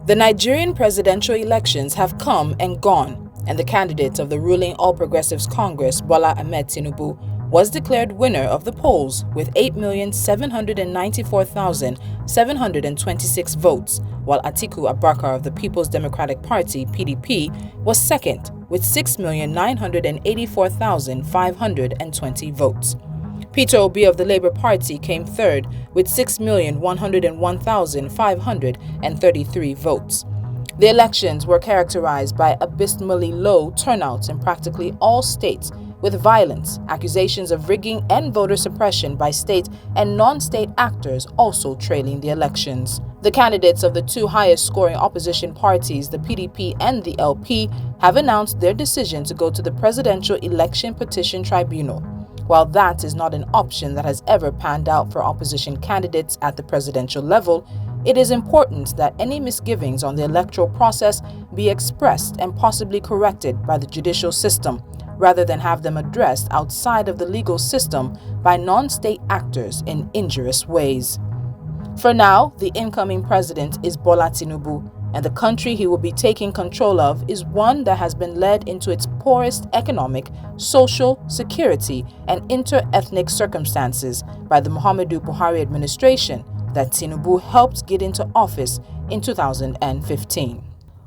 The Nigerian presidential elections have come and gone, and the candidate of the ruling All Progressives Congress, Bola Tinubu, was declared winner of the polls with 8,794,726 votes, while Atiku Abubakar of the People's Democratic Party, PDP, was second with 6,984,520 votes. Peter Obi of the Labour Party came third with 6,101,533 votes. The elections were characterized by abysmally low turnouts in practically all states, with violence, accusations of rigging and voter suppression by state and non-state actors also trailing the elections. The candidates of the two highest-scoring opposition parties, the PDP and the LP, have announced their decision to go to the Presidential Election Petition Tribunal. While that is not an option that has ever panned out for opposition candidates at the presidential level, it is important that any misgivings on the electoral process be expressed and possibly corrected by the judicial system, rather than have them addressed outside of the legal system by non-state actors in injurious ways. For now, the incoming president is Bola Tinubu, and the country he will be taking control of is one that has been led into its poorest economic, social, security, and inter-ethnic circumstances by the Muhammadu Buhari administration that Tinubu helped get into office in 2015.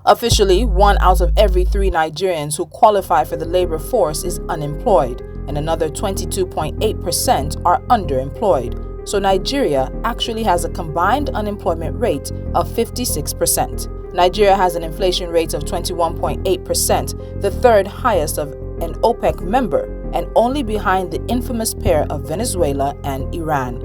Officially, 1 out of every 3 Nigerians who qualify for the labor force is unemployed, and another 22.8% are underemployed. So Nigeria actually has a combined unemployment rate of 56%. Nigeria has an inflation rate of 21.8%, the third highest of an OPEC member, and only behind the infamous pair of Venezuela and Iran.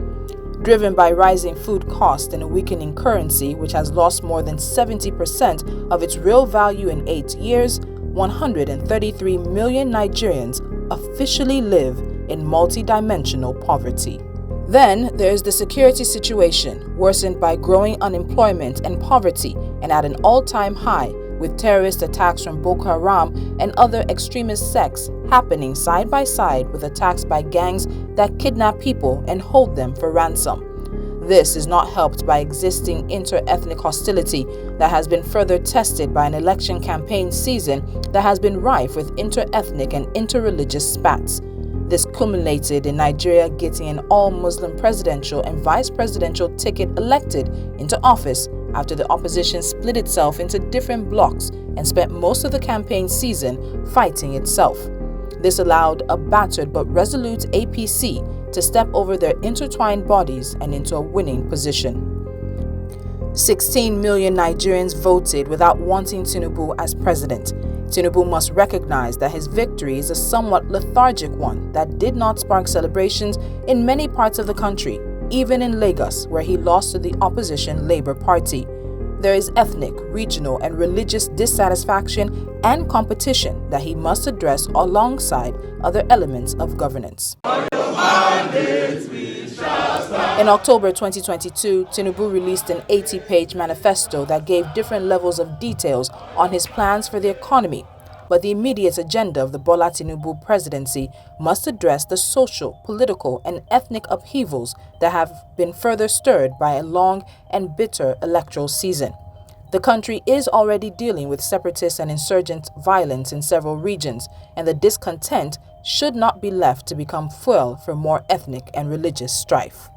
Driven by rising food costs and a weakening currency, which has lost more than 70% of its real value in 8 years, 133 million Nigerians officially live in multidimensional poverty. Then there's the security situation, worsened by growing unemployment and poverty, and at an all-time high, with terrorist attacks from Boko Haram and other extremist sects happening side by side with attacks by gangs that kidnap people and hold them for ransom. This is not helped by existing inter-ethnic hostility that has been further tested by an election campaign season that has been rife with inter-ethnic and inter-religious spats. This culminated in Nigeria getting an all-Muslim presidential and vice presidential ticket elected into office after the opposition split itself into different blocs and spent most of the campaign season fighting itself. This allowed a battered but resolute APC to step over their intertwined bodies and into a winning position. 16 million Nigerians voted without wanting Tinubu as president. Tinubu must recognize that his victory is a somewhat lethargic one that did not spark celebrations in many parts of the country, even in Lagos, where he lost to the opposition Labour Party. There is ethnic, regional, and religious dissatisfaction and competition that he must address alongside other elements of governance. In October 2022, Tinubu released an 80-page manifesto that gave different levels of details on his plans for the economy. But the immediate agenda of the Bola Tinubu presidency must address the social, political, and ethnic upheavals that have been further stirred by a long and bitter electoral season. The country is already dealing with separatist and insurgent violence in several regions, and the discontent should not be left to become fuel for more ethnic and religious strife.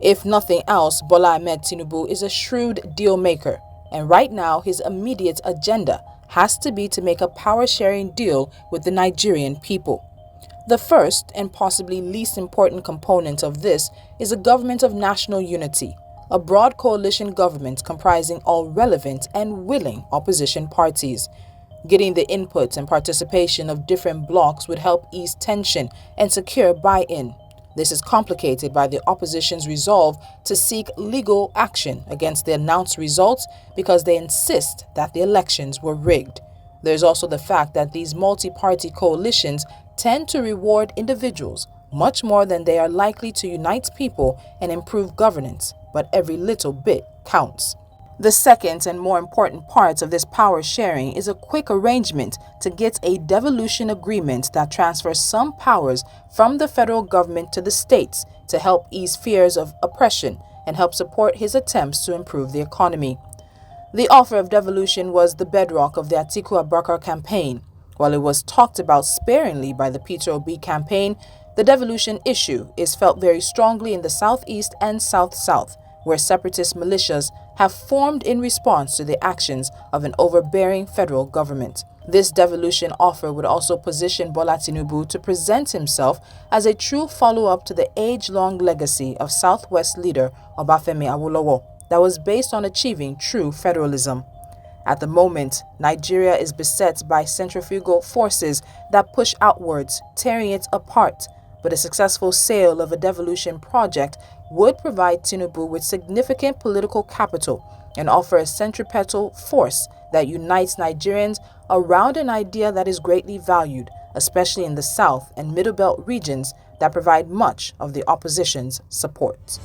If nothing else, Bola Tinubu is a shrewd deal maker, and right now his immediate agenda has to be to make a power-sharing deal with the Nigerian people. The first and possibly least important component of this is a government of national unity, a broad coalition government comprising all relevant and willing opposition parties. Getting the input and participation of different blocs would help ease tension and secure buy-in. This is complicated by the opposition's resolve to seek legal action against the announced results because they insist that the elections were rigged. There's also the fact that these multi-party coalitions tend to reward individuals much more than they are likely to unite people and improve governance, but every little bit counts. The second and more important part of this power sharing is a quick arrangement to get a devolution agreement that transfers some powers from the federal government to the states to help ease fears of oppression and help support his attempts to improve the economy. The offer of devolution was the bedrock of the Atiku Abubakar campaign. While it was talked about sparingly by the Peter Obi campaign, the devolution issue is felt very strongly in the southeast and south-south, where separatist militias have formed in response to the actions of an overbearing federal government. This devolution offer would also position Bola Tinubu to present himself as a true follow-up to the age-long legacy of Southwest leader Obafemi Awolowo that was based on achieving true federalism. At the moment, Nigeria is beset by centrifugal forces that push outwards, tearing it apart. But a successful sale of a devolution project would provide Tinubu with significant political capital and offer a centripetal force that unites Nigerians around an idea that is greatly valued, especially in the South and Middle Belt regions that provide much of the opposition's support.